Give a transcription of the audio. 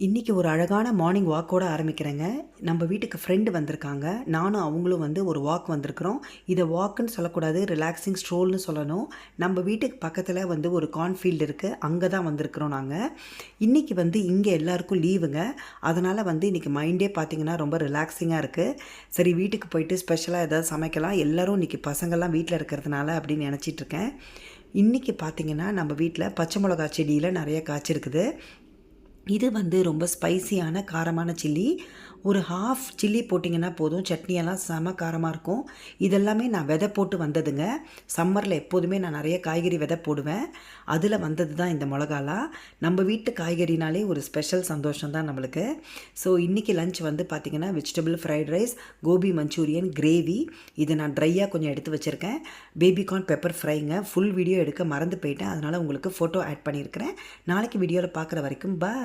இன்றைக்கி ஒரு அழகான மார்னிங் வாக்கோடு ஆரம்பிக்கிறேங்க. நம்ம வீட்டுக்கு ஃப்ரெண்டு வந்திருக்காங்க. நானும் அவங்களும் ஒரு வாக் வந்திருக்கிறோம். இதை வாக்குன்னு சொல்லக்கூடாது, ரிலாக்ஸிங் ஸ்ட்ரோல்னு சொல்லணும். நம்ம வீட்டுக்கு பக்கத்தில் ஒரு கார்ன்ஃபீல்டு இருக்குது, அங்கே தான் வந்திருக்கிறோம் நாங்கள். இன்றைக்கி இங்கே எல்லாருக்கும் லீவுங்க. அதனால் இன்றைக்கி மைண்டே பார்த்திங்கன்னா ரொம்ப ரிலாக்ஸிங்காக இருக்குது. சரி, வீட்டுக்கு போயிட்டு ஸ்பெஷலாக ஏதாவது சமைக்கலாம், எல்லோரும் இன்றைக்கி பசங்கள்லாம் வீட்டில் இருக்கிறதுனால அப்படின்னு நினச்சிட்ருக்கேன். இன்றைக்கி பார்த்திங்கன்னா நம்ம வீட்டில் பச்சை மிளகா செடியில் நிறைய காய்ச்சிருக்குது. இது ரொம்ப ஸ்பைசியான காரமான சில்லி. ஒரு ஹாஃப் சில்லி போட்டிங்கன்னா போதும், சட்னியெல்லாம் செம காரமாக இருக்கும். இதெல்லாமே நான் விதை போட்டு வந்ததுங்க. சம்மரில் எப்போதுமே நான் நிறைய காய்கறி விதை போடுவேன். அதில் வந்தது தான் இந்த மிளகாலாம். நம்ம வீட்டு காய்கறினாலே ஒரு ஸ்பெஷல் சந்தோஷம் தான் நம்மளுக்கு. ஸோ இன்றைக்கி லஞ்ச் பார்த்திங்கன்னா vegetable fried rice, gobi manchurian, gravy. இதை நான் ட்ரையாக கொஞ்சம் எடுத்து வச்சுருக்கேன். பேபிகார்ன் பெப்பர் ஃப்ரைங்க. ஃபுல் வீடியோ எடுக்க மறந்து போயிட்டேன், அதனால் உங்களுக்கு ஃபோட்டோ ஆட் பண்ணியிருக்கிறேன். நாளைக்கு வீடியோவில் பார்க்குற வரைக்கும் பாய்.